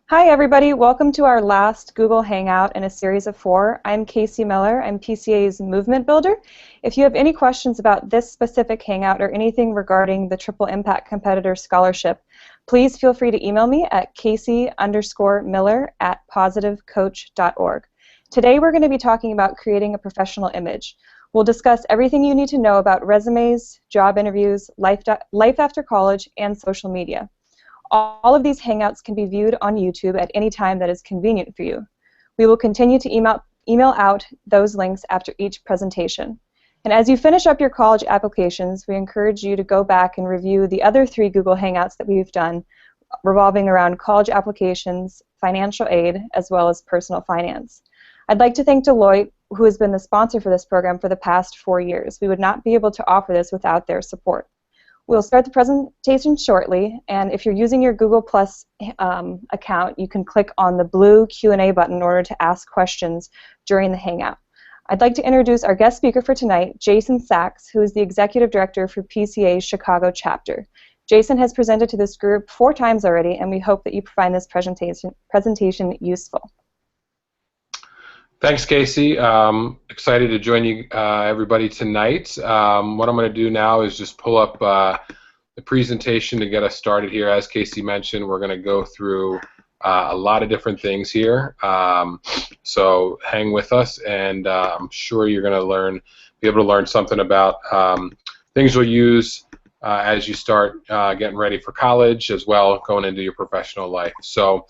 Hi everybody, welcome to our last Google Hangout in a series of 4. I'm Casey Miller, I'm PCA's Movement Builder. If you have any questions about this specific Hangout or anything regarding the Triple Impact Competitor Scholarship, please feel free to email me at casey_miller@positivecoach.org. Today we're going to be talking about creating a professional image. We'll discuss everything you need to know about resumes, job interviews, life after college, and social media. All of these Hangouts can be viewed on YouTube at any time that is convenient for you. We will continue to email out those links after each presentation. And as you finish up your college applications, we encourage you to go back and review the other 3 Google Hangouts that we've done revolving around college applications, financial aid, as well as personal finance. I'd like to thank Deloitte, who has been the sponsor for this program for the past 4 years. We would not be able to offer this without their support. We'll start the presentation shortly, and if you're using your Google Plus account, you can click on the blue Q&A button in order to ask questions during the Hangout. I'd like to introduce our guest speaker for tonight, Jason Sachs, who is the Executive Director for PCA-Chicago chapter. Jason has presented to this group 4 times already, and we hope that you find this presentation useful. Thanks, Casey. Excited to join you, everybody, tonight. What I'm going to do now is just pull up the presentation to get us started here. As Casey mentioned, we're going to go through a lot of different things here. So hang with us, and I'm sure you're going to be able to learn something about things you'll use as you start getting ready for college, as well going into your professional life. So.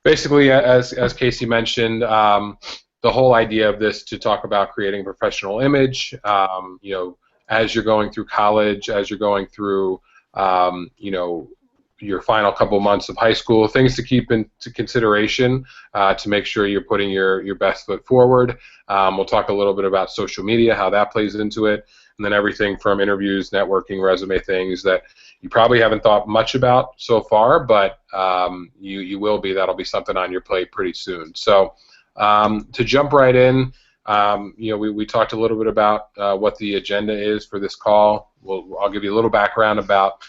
Basically, as Casey mentioned, the whole idea of this to talk about creating a professional image, as you're going through college, as you're going through, your final couple months of high school, things to keep into consideration to make sure you're putting your best foot forward. We'll talk a little bit about social media, how that plays into it, and then everything from interviews, networking, resume things that you probably haven't thought much about so far, but you will be. That'll be something on your plate pretty soon. So to jump right in, we talked a little bit about what the agenda is for this call. I'll give you a little background about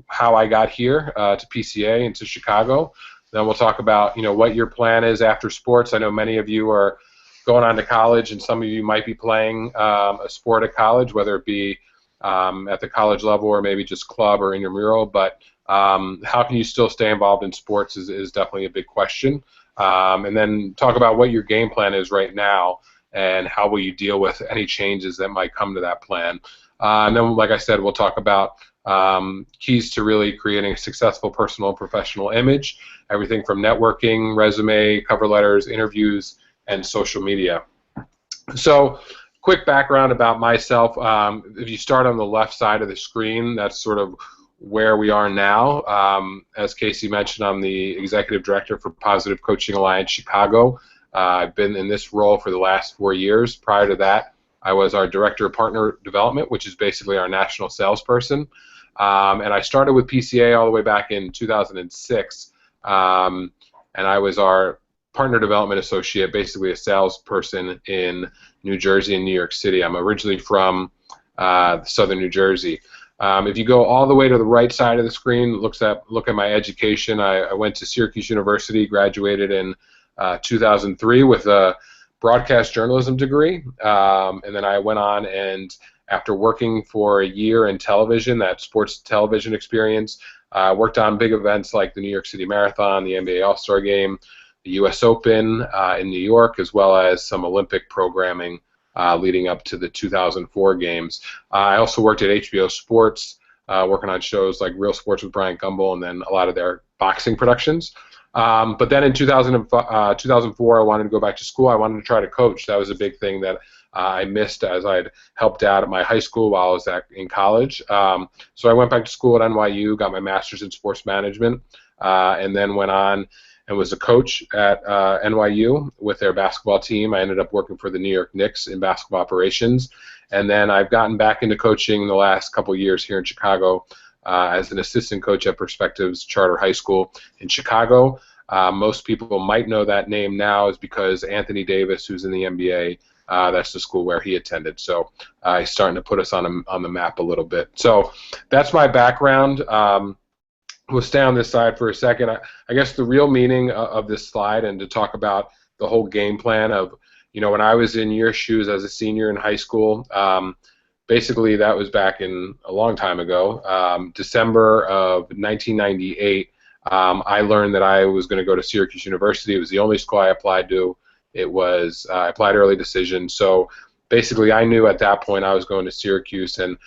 how I got here to PCA and to Chicago. Then we'll talk about what your plan is after sports. I know many of you are going on to college, and some of you might be playing a sport at college, whether it be at the college level or maybe just club or intramural. But how can you still stay involved in sports is definitely a big question. And then talk about what your game plan is right now and how will you deal with any changes that might come to that plan. And then, like I said, we'll talk about keys to really creating a successful personal and professional image, everything from networking, resume, cover letters, interviews, and social media. So, quick background about myself. If you start on the left side of the screen, that's sort of where we are now. As Casey mentioned, I'm the Executive Director for Positive Coaching Alliance Chicago. I've been in this role for the last 4 years. Prior to that, I was our Director of Partner Development, which is basically our national salesperson. And I started with PCA all the way back in 2006, and I was our Partner Development Associate, basically a salesperson in New Jersey and New York City. I'm originally from southern New Jersey. If you go all the way to the right side of the screen, look at my education. I went to Syracuse University, graduated in 2003 with a broadcast journalism degree, and then I went on and after working for a year in television, that sports television experience, worked on big events like the New York City Marathon, the NBA All-Star Game, the U.S. Open in New York, as well as some Olympic programming leading up to the 2004 games. I also worked at HBO Sports, working on shows like Real Sports with Brian Gumbel and then a lot of their boxing productions. But then in 2004, I wanted to go back to school. I wanted to try to coach. That was a big thing that I missed as I'd helped out at my high school while I was in college. So I went back to school at NYU, got my master's in sports management, and then went on and was a coach at NYU with their basketball team. I ended up working for the New York Knicks in basketball operations. And then I've gotten back into coaching the last couple years here in Chicago as an assistant coach at Perspectives Charter High School in Chicago. Most people might know that name now is because Anthony Davis, who's in the NBA, that's the school where he attended. So he's starting to put us on the map a little bit. So that's my background. we'll stay on this side for a second. I guess the real meaning of this slide, and to talk about the whole game plan of, when I was in your shoes as a senior in high school, basically that was back in a long time ago, December of 1998. I learned that I was going to go to Syracuse University. It was the only school I applied to. It was I applied early decision. So basically, I knew at that point I was going to Syracuse, and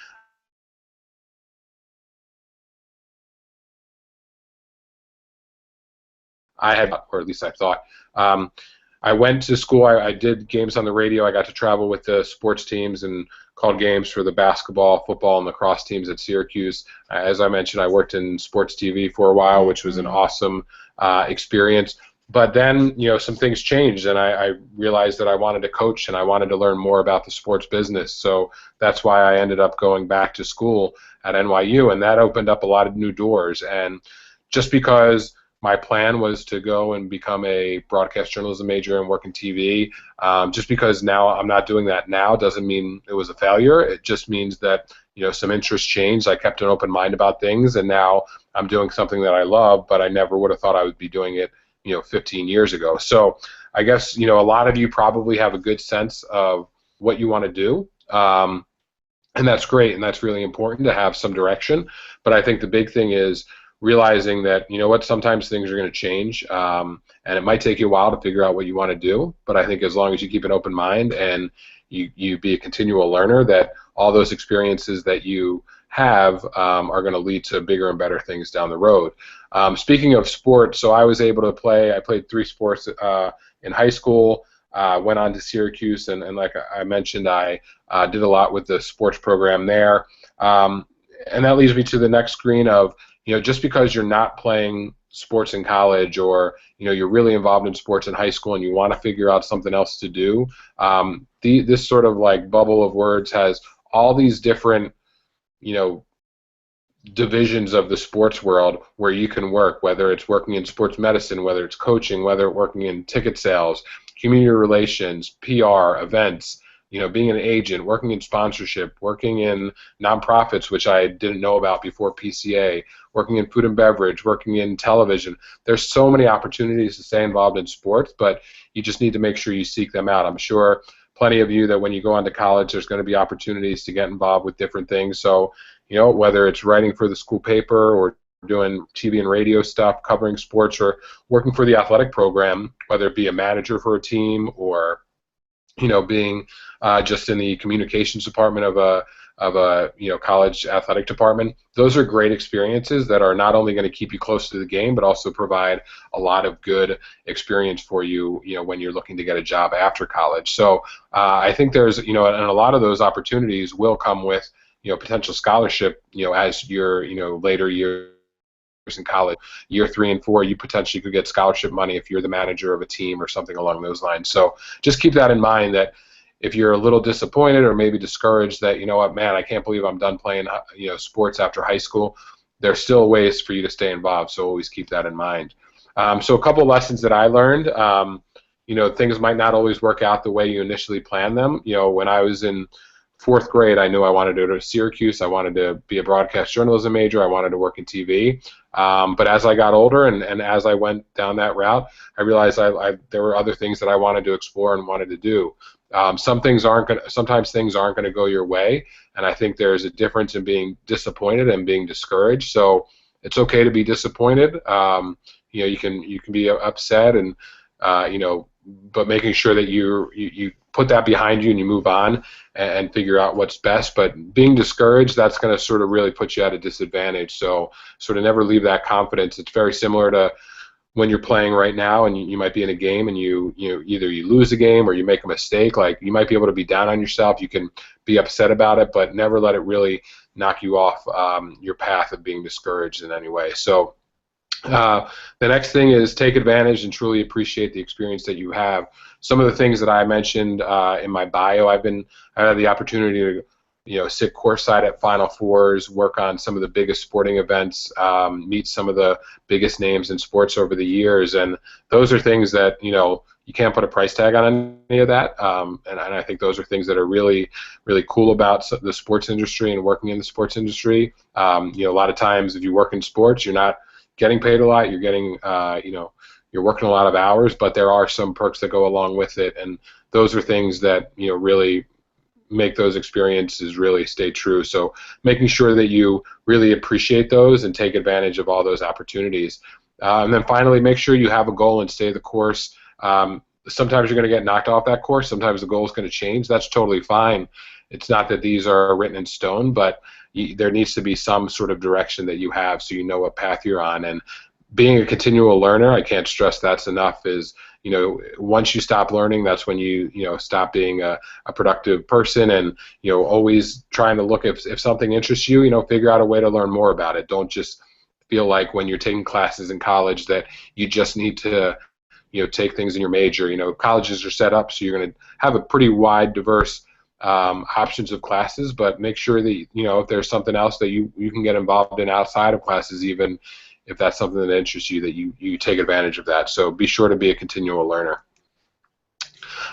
I had, or at least I thought. I went to school. I did games on the radio. I got to travel with the sports teams and called games for the basketball, football, and lacrosse teams at Syracuse. As I mentioned, I worked in sports TV for a while, which was an awesome experience. But then, some things changed, and I realized that I wanted to coach and I wanted to learn more about the sports business. So that's why I ended up going back to school at NYU, and that opened up a lot of new doors. And just because my plan was to go and become a broadcast journalism major and work in TV, just because now I'm not doing that now doesn't mean it was a failure. It just means that some interest changed. I kept an open mind about things, and now I'm doing something that I love, but I never would have thought I would be doing it 15 years ago. So I guess a lot of you probably have a good sense of what you want to do, and that's great, and that's really important to have some direction. But I think the big thing is realizing that sometimes things are going to change, and it might take you a while to figure out what you want to do. But I think as long as you keep an open mind and you be a continual learner, that all those experiences that you have are going to lead to bigger and better things down the road. Speaking of sports, so I was able to play. I played 3 sports in high school. Went on to Syracuse, and like I mentioned, I did a lot with the sports program there. And that leads me to the next screen of, just because you're not playing sports in college, or you're really involved in sports in high school and you want to figure out something else to do, this sort of like bubble of words has all these different divisions of the sports world where you can work, whether it's working in sports medicine, whether it's coaching, whether it's working in ticket sales, community relations, PR, events, being an agent, working in sponsorship, working in nonprofits, which I didn't know about before PCA, working in food and beverage, working in television. There's so many opportunities to stay involved in sports, but you just need to make sure you seek them out. I'm sure plenty of you that when you go on to college, there's going to be opportunities to get involved with different things. So, whether it's writing for the school paper or doing TV and radio stuff, covering sports, or working for the athletic program, whether it be a manager for a team or being just in the communications department of a college athletic department. Those are great experiences that are not only going to keep you close to the game, but also provide a lot of good experience for you, when you're looking to get a job after college. So I think there's, and a lot of those opportunities will come with, potential scholarship, as your, later years in college, year 3 and 4, you potentially could get scholarship money if you're the manager of a team or something along those lines. So just keep that in mind, that if you're a little disappointed or maybe discouraged that, what, man, I can't believe I'm done playing, sports after high school, there's still ways for you to stay involved. So always keep that in mind. So a couple lessons that I learned, things might not always work out the way you initially planned them. When I was in 4th grade, I knew I wanted to go to Syracuse. I wanted to be a broadcast journalism major. I wanted to work in TV. But as I got older and as I went down that route, I realized there were other things that I wanted to explore and wanted to do. Sometimes things aren't going to go your way, and I think there's a difference in being disappointed and being discouraged. So it's okay to be disappointed. You can be upset, and but making sure that you put that behind you and you move on and figure out what's best. But being discouraged, that's going to sort of really put you at a disadvantage. So sort of never leave that confidence. It's very similar to when you're playing right now, and you might be in a game and you either you lose a game or you make a mistake. Like, you might be able to be down on yourself. You can be upset about it, but never let it really knock you off your path of being discouraged in any way. So the next thing is take advantage and truly appreciate the experience that you have. Some of the things that I mentioned in my bio, I had the opportunity to sit courtside at Final Fours, work on some of the biggest sporting events, meet some of the biggest names in sports over the years, and those are things that you can't put a price tag on any of that. And I think those are things that are really, really cool about the sports industry and working in the sports industry. A lot of times if you work in sports, you're not getting paid a lot, you're getting, you're working a lot of hours, but there are some perks that go along with it, and those are things that, really make those experiences really stay true. So making sure that you really appreciate those and take advantage of all those opportunities. And then finally, make sure you have a goal and stay the course. Sometimes you're going to get knocked off that course. Sometimes the goal is going to change. That's totally fine. It's not that these are written in stone, but there needs to be some sort of direction that you have so you know what path you're on. And being a continual learner, I can't stress that's enough, is, once you stop learning, that's when you stop being a productive person, and, always trying to look, if something interests you, figure out a way to learn more about it. Don't just feel like when you're taking classes in college that you just need to, take things in your major. Colleges are set up so you're going to have a pretty wide, diverse options of classes, but make sure that, if there's something else that you can get involved in outside of classes, even if that's something that interests you, that you take advantage of that. So be sure to be a continual learner.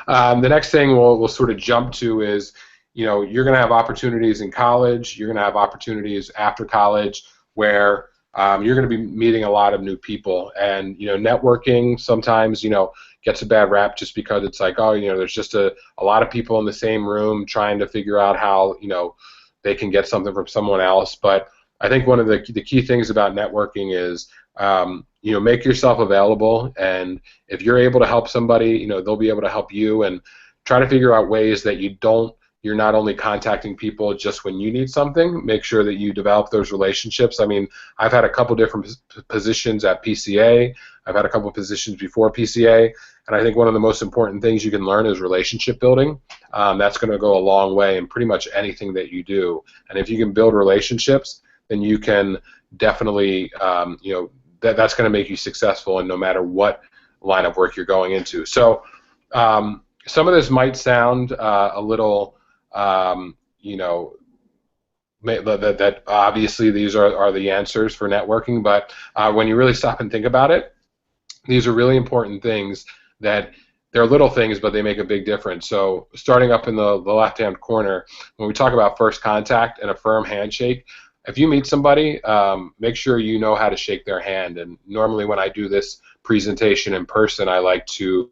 The next thing we'll sort of jump to is, you're going to have opportunities in college, you're going to have opportunities after college where you're going to be meeting a lot of new people, and networking sometimes gets a bad rap just because it's like, oh, there's just a lot of people in the same room trying to figure out how they can get something from someone else. But I think one of the key things about networking is make yourself available, and if you're able to help somebody, they'll be able to help you, and try to figure out ways that you're not only contacting people just when you need something. Make sure that you develop those relationships. I mean, I've had a couple different positions at PCA. I've had a couple positions before PCA, and I think one of the most important things you can learn is relationship building. That's going to go a long way in pretty much anything that you do. And if you can build relationships, then you can definitely, that's going to make you successful in no matter what line of work you're going into. So some of this might sound a little, that obviously these are the answers for networking, but when you really stop and think about it, these are really important things that they're little things, but they make a big difference. So starting up in the left-hand corner, when we talk about first contact and a firm handshake, if you meet somebody, make sure you know how to shake their hand. And normally when I do this presentation in person, I like to,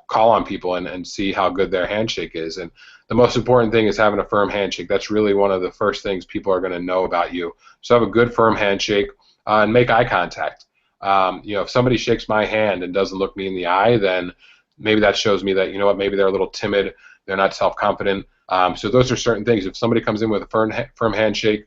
call on people and see how good their handshake is. And the most important thing is having a firm handshake. That's really one of the first things people are going to know about you. So have a good firm handshake and make eye contact. If somebody shakes my hand and doesn't look me in the eye, then maybe that shows me that, maybe they're a little timid, they're not self-confident. So those are certain things. If somebody comes in with a firm handshake,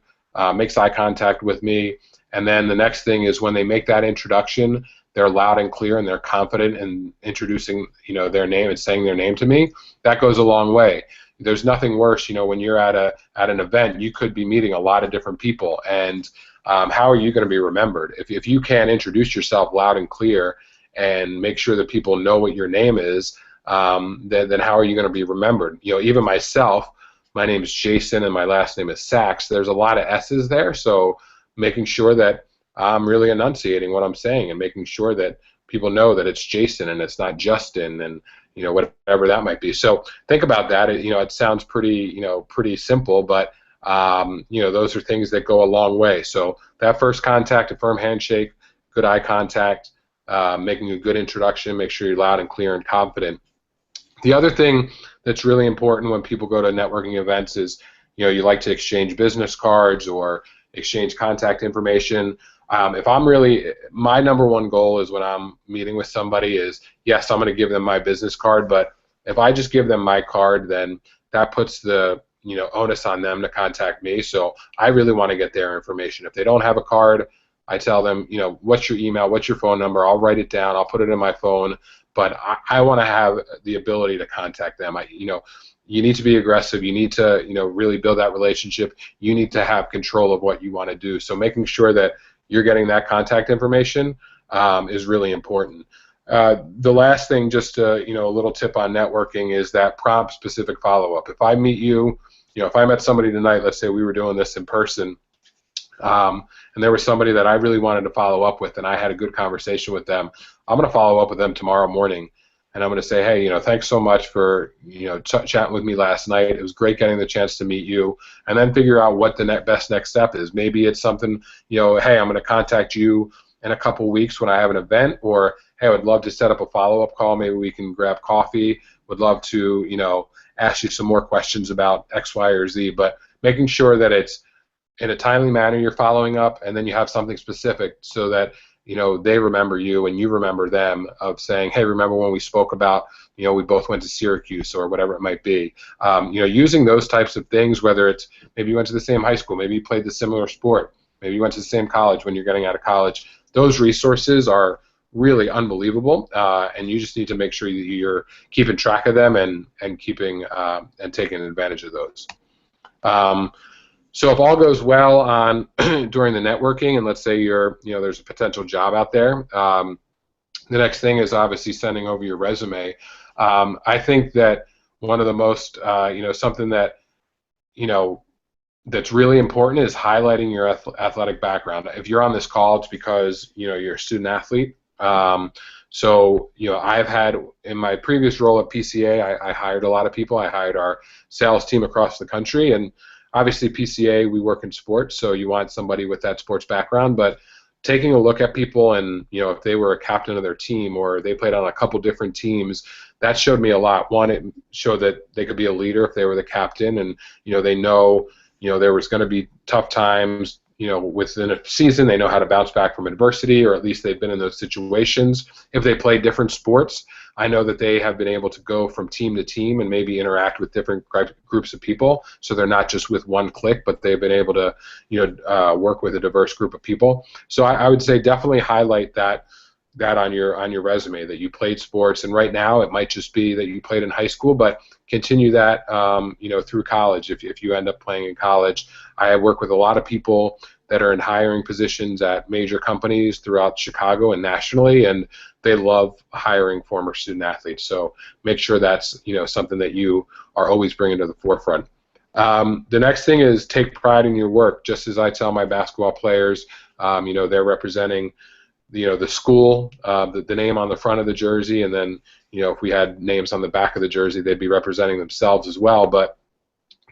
makes eye contact with me, and then the next thing is when they make that introduction, they're loud and clear and they're confident in introducing, their name and saying their name to me, that goes a long way. There's nothing worse, when you're at an event, you could be meeting a lot of different people, and how are you going to be remembered? If you can't introduce yourself loud and clear and make sure that people know what your name is, then how are you going to be remembered? Even myself, my name is Jason and my last name is Sachs. There's a lot of S's there, so making sure that I'm really enunciating what I'm saying and making sure that people know that it's Jason and it's not Justin, and whatever that might be. So think about that. It sounds pretty simple, but those are things that go a long way. So that first contact, a firm handshake, good eye contact, making a good introduction, make sure you're loud and clear and confident. The other thing that's really important when people go to networking events is, you like to exchange business cards or exchange contact information. If I'm really, my number one goal is when I'm meeting with somebody is, yes, I'm going to give them my business card, but if I just give them my card, then that puts the onus on them to contact me. So I really want to get their information. If they don't have a card, I tell them, what's your email, what's your phone number? I'll write it down, I'll put it in my phone, but I want to have the ability to contact them. You need to be aggressive. You need to, really build that relationship. You need to have control of what you want to do. So making sure that you're getting that contact information is really important. The last thing, just a little tip on networking, is that prompt, specific follow-up. If I meet you, if I met somebody tonight, let's say we were doing this in person, and there was somebody that I really wanted to follow up with, and I had a good conversation with them, I'm going to follow up with them tomorrow morning and I'm going to say, hey, thanks so much for chatting with me last night. It was great getting the chance to meet you, and then figure out what the best next step is. Maybe it's something, hey, I'm going to contact you in a couple weeks when I have an event, or hey, I would love to set up a follow-up call. Maybe we can grab coffee. Would love to, ask you some more questions about X, Y, or Z. But making sure that it's in a timely manner you're following up, and then you have something specific so that they remember you and you remember them, of saying, hey, remember when we spoke about we both went to Syracuse, or whatever it might be. Using those types of things, whether it's maybe you went to the same high school, maybe you played the similar sport, maybe you went to the same college when you're getting out of college. Those resources are really unbelievable, and you just need to make sure that you're keeping track of them and keeping and taking advantage of those. So if all goes well on during the networking, and let's say there's a potential job out there, the next thing is obviously sending over your resume. I think that one of the most, something that, that's really important is highlighting your athletic background. If you're on this call, it's because you're a student athlete. So I've had, in my previous role at PCA, I hired a lot of people. I hired our sales team across the country, and obviously PCA, we work in sports, so you want somebody with that sports background. But taking a look at people, and if they were a captain of their team, or they played on a couple different teams, that showed me a lot. One, it showed that they could be a leader if they were the captain, and they know there was going to be tough times. Within a season, they know how to bounce back from adversity, or at least they've been in those situations. If they play different sports, I know that they have been able to go from team to team and maybe interact with different groups of people, so they're not just with one clique, but they've been able to work with a diverse group of people. So I would say definitely highlight that on your resume, that you played sports. And right now it might just be that you played in high school, but continue that through college if you end up playing in college. I work with a lot of people that are in hiring positions at major companies throughout Chicago and nationally, and they love hiring former student athletes. So make sure that's something that you are always bringing to the forefront. The next thing is take pride in your work. Just as I tell my basketball players, they're representing the school, the name on the front of the jersey, and then if we had names on the back of the jersey, they'd be representing themselves as well. But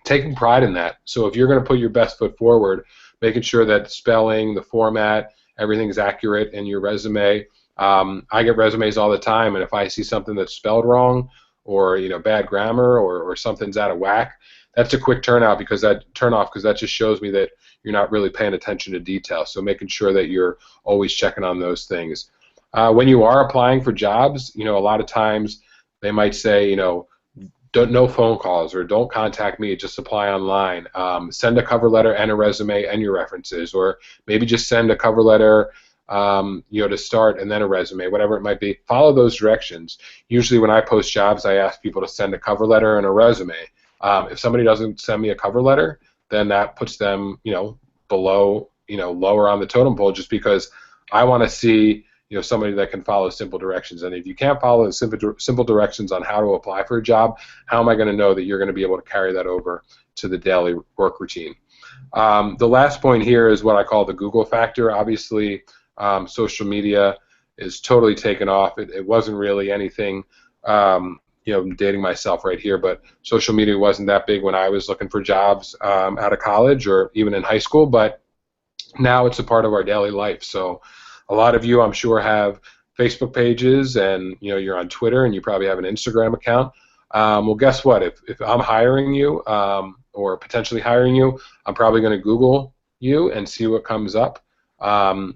taking pride in that. So if you're going to put your best foot forward, making sure that spelling, the format, everything's accurate in your resume. I get resumes all the time, and if I see something that's spelled wrong, or bad grammar, or something's out of whack, that's a quick turnoff, because that just shows me that you're not really paying attention to detail. So making sure that you're always checking on those things. When you are applying for jobs, a lot of times they might say, no phone calls, or don't contact me, just apply online. Send a cover letter and a resume and your references, or maybe just send a cover letter to start, and then a resume, whatever it might be. Follow those directions. Usually when I post jobs, I ask people to send a cover letter and a resume. If somebody doesn't send me a cover letter, then that puts them, below, lower on the totem pole, just because I want to see, somebody that can follow simple directions. And if you can't follow the simple directions on how to apply for a job, how am I going to know that you're going to be able to carry that over to the daily work routine? The last point here is what I call the Google factor. Obviously, social media is totally taken off. It wasn't really anything, dating myself right here, but social media wasn't that big when I was looking for jobs out of college, or even in high school, but now it's a part of our daily life. So a lot of you, I'm sure, have Facebook pages, and you're on Twitter, and you probably have an Instagram account. Well, guess what? If I'm hiring you, or potentially hiring you, I'm probably going to Google you and see what comes up. I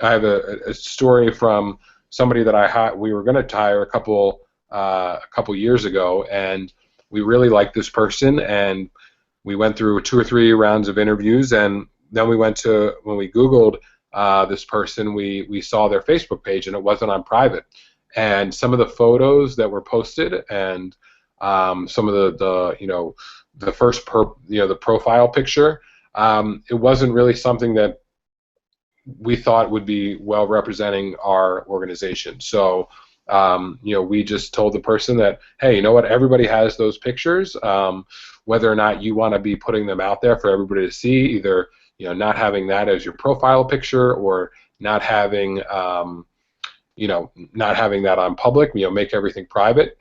have a story from somebody that we were going to hire a couple years ago, and we really liked this person, and we went through 2 or 3 rounds of interviews, and then when we Googled this person, we saw their Facebook page, and it wasn't on private. And some of the photos that were posted, and some of the first the profile picture, it wasn't really something that we thought would be well representing our organization. So we just told the person that, hey, you know what, everybody has those pictures. Whether or not you want to be putting them out there for everybody to see, either not having that as your profile picture, or not having not having that on public, make everything private.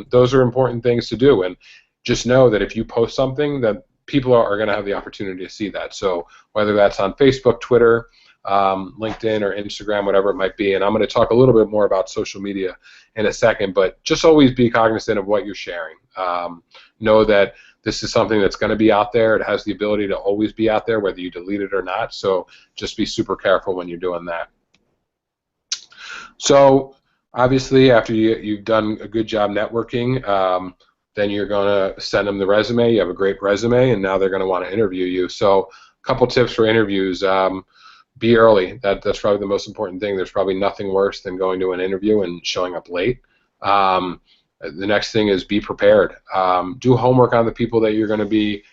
Those are important things to do, and just know that if you post something, that people are going to have the opportunity to see that. So whether that's on Facebook, Twitter, LinkedIn, or Instagram, whatever it might be. And I'm going to talk a little bit more about social media in a second, but just always be cognizant of what you're sharing. Know that this is something that's going to be out there. It has the ability to always be out there, whether you delete it or not. So just be super careful when you're doing that. So obviously, after you've done a good job networking, then you're going to send them the resume. You have a great resume, and now they're going to want to interview you. So a couple tips for interviews. Be early. That's probably the most important thing. There's probably nothing worse than going to an interview and showing up late. The next thing is be prepared. Do homework on the people that you're going to be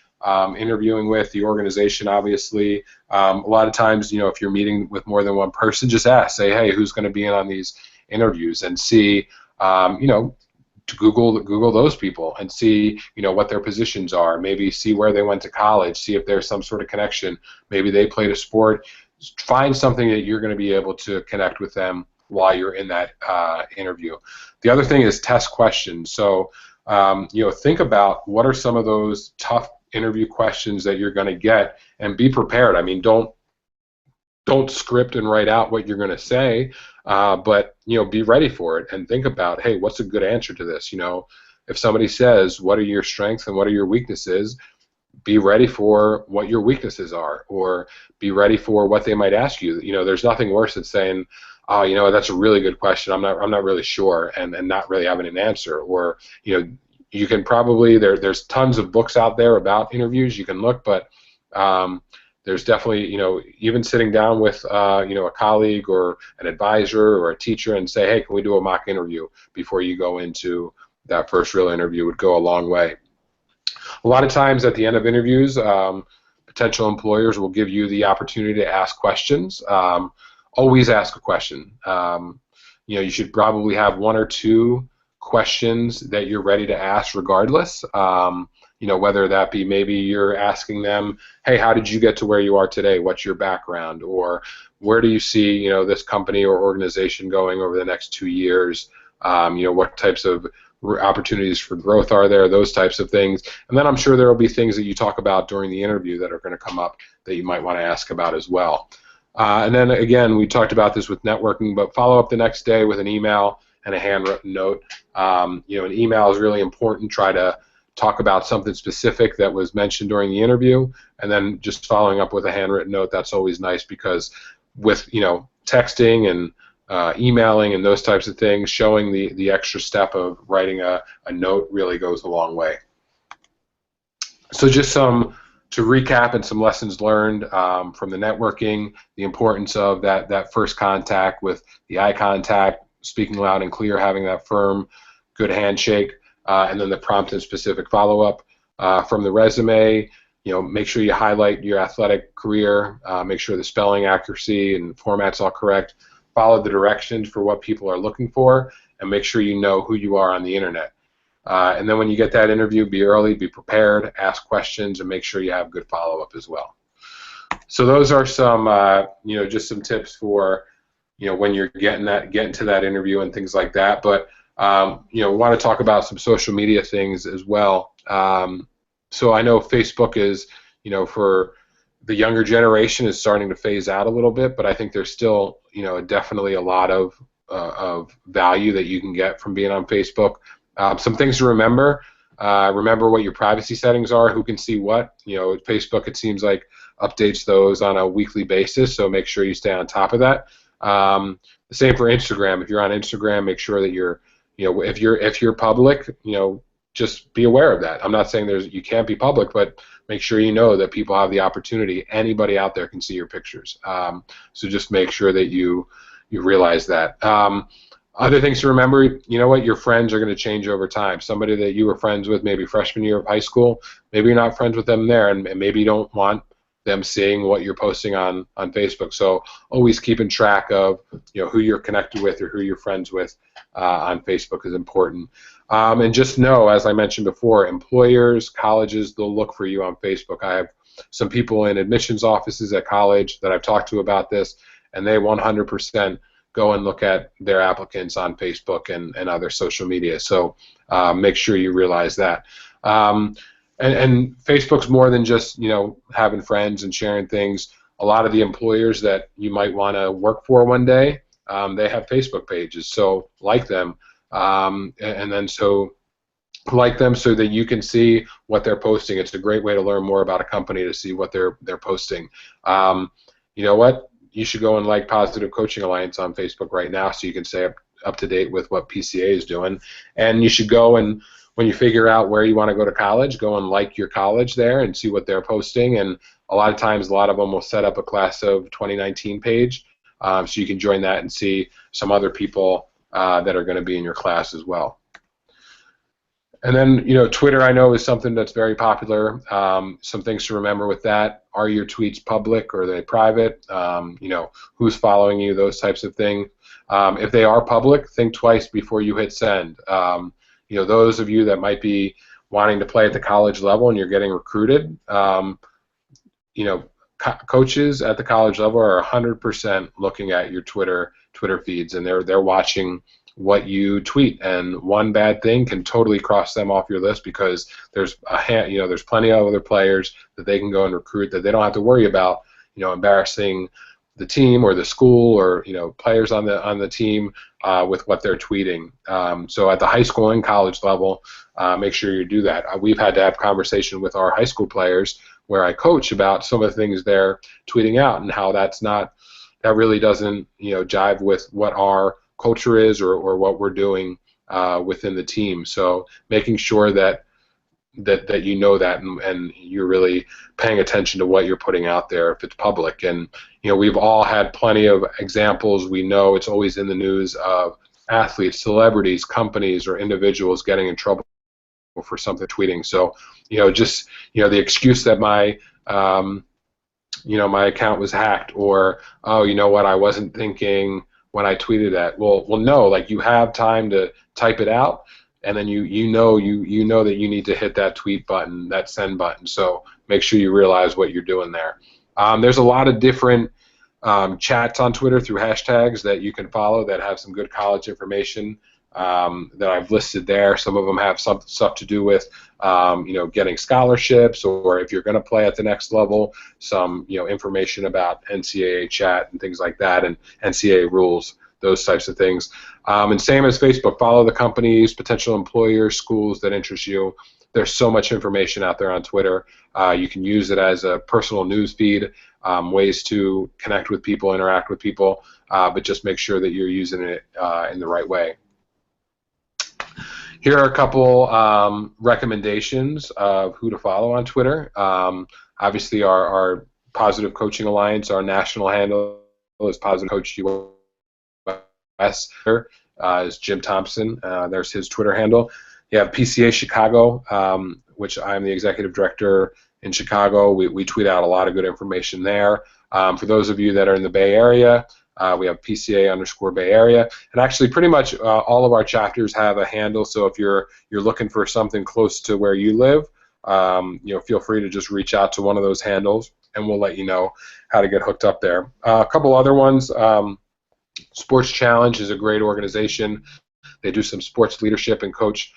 interviewing with, the organization, obviously. A lot of times, if you're meeting with more than one person, just ask. Say, hey, who's going to be in on these interviews? And see, to Google those people and see what their positions are. Maybe see where they went to college. See if there's some sort of connection. Maybe they played a sport. Find something that you're going to be able to connect with them while you're in that interview. The other thing is test questions. So think about what are some of those tough interview questions that you're going to get, and be prepared. I mean, don't script and write out what you're going to say, but be ready for it and think about, hey, what's a good answer to this? If somebody says, what are your strengths and what are your weaknesses, be ready for what your weaknesses are, or be ready for what they might ask you. There's nothing worse than saying, oh, that's a really good question. I'm not really sure, and not really having an answer. Or you can probably there's tons of books out there about interviews you can look, but there's definitely, even sitting down with, a colleague or an advisor or a teacher and say, hey, can we do a mock interview before you go into that first real interview would go a long way. A lot of times at the end of interviews, potential employers will give you the opportunity to ask questions. Always ask a question. You should probably have one or two questions that you're ready to ask regardless. Whether that be maybe you're asking them, hey, how did you get to where you are today? What's your background? Or where do you see, this company or organization going over the next 2 years? What types of opportunities for growth are there? Those types of things. And then I'm sure there will be things that you talk about during the interview that are going to come up that you might want to ask about as well. And then again, we talked about this with networking, but follow up the next day with an email and a handwritten note. An email is really important. Try to talk about something specific that was mentioned during the interview, and then just following up with a handwritten note. That's always nice, because with texting and emailing and those types of things, showing the extra step of writing a note really goes a long way. So just to recap and some lessons learned from the networking, the importance of that first contact with the eye contact, speaking loud and clear, having that firm, good handshake, and then the prompt and specific follow-up. From the resume, make sure you highlight your athletic career, make sure the spelling accuracy and format's all correct, follow the directions for what people are looking for, and make sure you know who you are on the internet. And then when you get that interview, be early, be prepared, ask questions, and make sure you have good follow-up as well. So those are some, just some tips for, when you're getting to that interview and things like that. But we want to talk about some social media things as well. So I know Facebook is, for the younger generation, is starting to phase out a little bit, but I think there's still, definitely a lot of value that you can get from being on Facebook. Some things to remember. Remember what your privacy settings are, who can see what. Facebook, it seems like, updates those on a weekly basis, so make sure you stay on top of that. The same for Instagram. If you're on Instagram, make sure that you're, if you're public, just be aware of that. I'm not saying you can't be public, but make sure you know that people have the opportunity. Anybody out there can see your pictures. So just make sure that you realize that. Other things to remember, your friends are going to change over time. Somebody that you were friends with maybe freshman year of high school, maybe you're not friends with them there, and maybe you don't want them seeing what you're posting on Facebook. So always keeping track of who you're connected with or who you're friends with on Facebook is important. And just know, as I mentioned before, employers, colleges, they'll look for you on Facebook. I have some people in admissions offices at college that I've talked to about this, and they 100% go and look at their applicants on Facebook and other social media. So make sure you realize that. And Facebook's more than just, having friends and sharing things. A lot of the employers that you might want to work for one day, they have Facebook pages. So like them, and then so like them so that you can see what they're posting. It's a great way to learn more about a company, to see what they're posting. You know what? You should go and like Positive Coaching Alliance on Facebook right now so you can stay up to date with what PCA is doing. And you should go and, when you figure out where you want to go to college, go and like your college there and see what they're posting. And a lot of times, a lot of them will set up a class of 2019 page, so you can join that and see some other people that are going to be in your class as well. And then, Twitter, I know, is something that's very popular. Some things to remember with that: are your tweets public or are they private? Who's following you? Those types of things. If they are public, think twice before you hit send. Those of you that might be wanting to play at the college level and you're getting recruited, coaches at the college level are 100% looking at your Twitter feeds, and they're watching what you tweet, and one bad thing can totally cross them off your list, because there's there's plenty of other players that they can go and recruit that they don't have to worry about, embarrassing the team or the school or players on the team with what they're tweeting. So at the high school and college level, make sure you do that. We've had to have conversation with our high school players where I coach about some of the things they're tweeting out and how that really doesn't jive with what our culture is or what we're doing within the team. So making sure that you know that and you're really paying attention to what you're putting out there if it's public. And we've all had plenty of examples. We know it's always in the news of athletes, celebrities, companies, or individuals getting in trouble for something tweeting. So the excuse that my my account was hacked, or I wasn't thinking when I tweeted that. Well, no, you have time to type it out, and then you know that you need to hit that tweet button, that send button. So make sure you realize what you're doing there. There's a lot of different chats on Twitter through hashtags that you can follow that have some good college information that I've listed there. Some of them have some stuff to do with getting scholarships, or if you're going to play at the next level, some information about NCAA chat and things like that, and NCAA rules, those types of things. And same as Facebook, follow the companies, potential employers, schools that interest you. There's so much information out there on Twitter. You can use it as a personal news feed, ways to connect with people, interact with people, but just make sure that you're using it in the right way. Here are a couple recommendations of who to follow on Twitter. Obviously, our Positive Coaching Alliance, our national handle is Positive Coach US. Is Jim Thompson. There's his Twitter handle. You have PCA-Chicago, which I'm the executive director in Chicago. We tweet out a lot of good information there. For those of you that are in the Bay Area, we have PCA_Bay Area, and actually pretty much all of our chapters have a handle. So if you're looking for something close to where you live, feel free to just reach out to one of those handles, and we'll let you know how to get hooked up there. A couple other ones. Sports Challenge is a great organization. They do some sports leadership and coach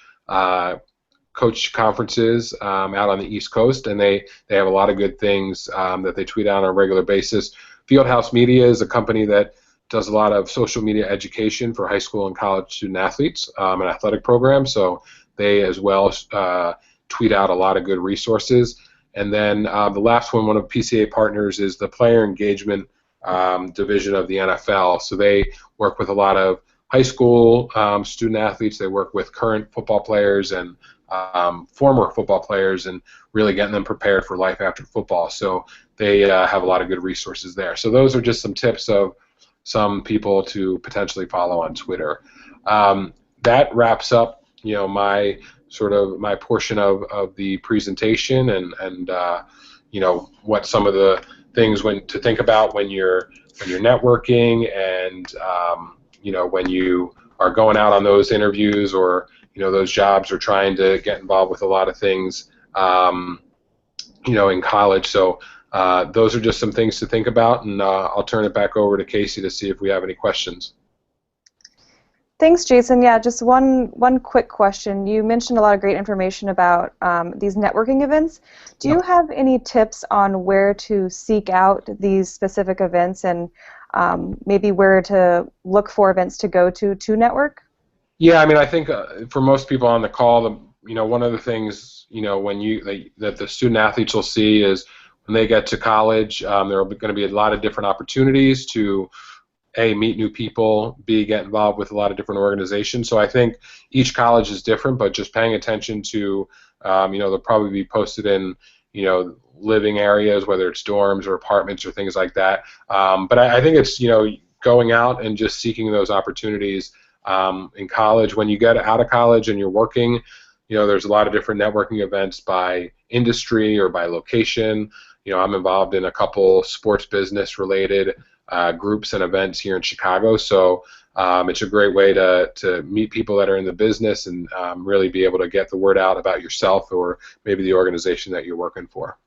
conferences out on the East Coast, and they have a lot of good things that they tweet out on a regular basis. Fieldhouse Media is a company that does a lot of social media education for high school and college student athletes and athletic programs, so they as well tweet out a lot of good resources. And then the last one of PCA partners is the player engagement division of the NFL. So they work with a lot of high school student athletes. They work with current football players and former football players, and really getting them prepared for life after football. So they have a lot of good resources there. So those are just some tips of some people to potentially follow on Twitter. That wraps up, my portion of the presentation, and what some of the things to think about when you're networking, and when you are going out on those interviews, or those jobs, or trying to get involved with a lot of things in college. So those are just some things to think about, and I'll turn it back over to Casey to see if we have any questions. Thanks, Jason. Yeah, just one quick question. You mentioned a lot of great information about these networking events. Do you have any tips on where to seek out these specific events and maybe where to look for events to go to network? Yeah, I mean, I think for most people on the call, one of the things, that the student athletes will see is when they get to college, there are going to be a lot of different opportunities to A, meet new people, B, get involved with a lot of different organizations. So I think each college is different, but just paying attention to, they'll probably be posted in, living areas, whether it's dorms or apartments or things like that. But I think it's, going out and just seeking those opportunities in college. When you get out of college and you're working, there's a lot of different networking events by industry or by location. I'm involved in a couple sports business related groups and events here in Chicago, so it's a great way to meet people that are in the business and really be able to get the word out about yourself or maybe the organization that you're working for.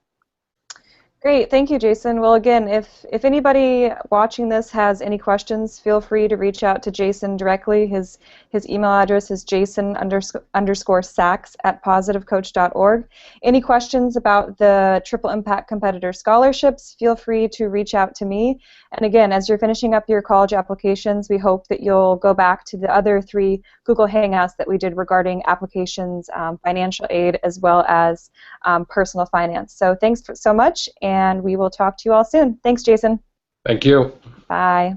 Great, thank you, Jason. Well, again, if anybody watching this has any questions, feel free to reach out to Jason directly. His email address is jason_sachs@positivecoach.org. Any questions about the Triple Impact Competitor Scholarships, feel free to reach out to me. And again, as you're finishing up your college applications, we hope that you'll go back to the other 3 Google Hangouts that we did regarding applications, financial aid, as well as personal finance. So thanks so much, and we will talk to you all soon. Thanks, Jason. Thank you. Bye.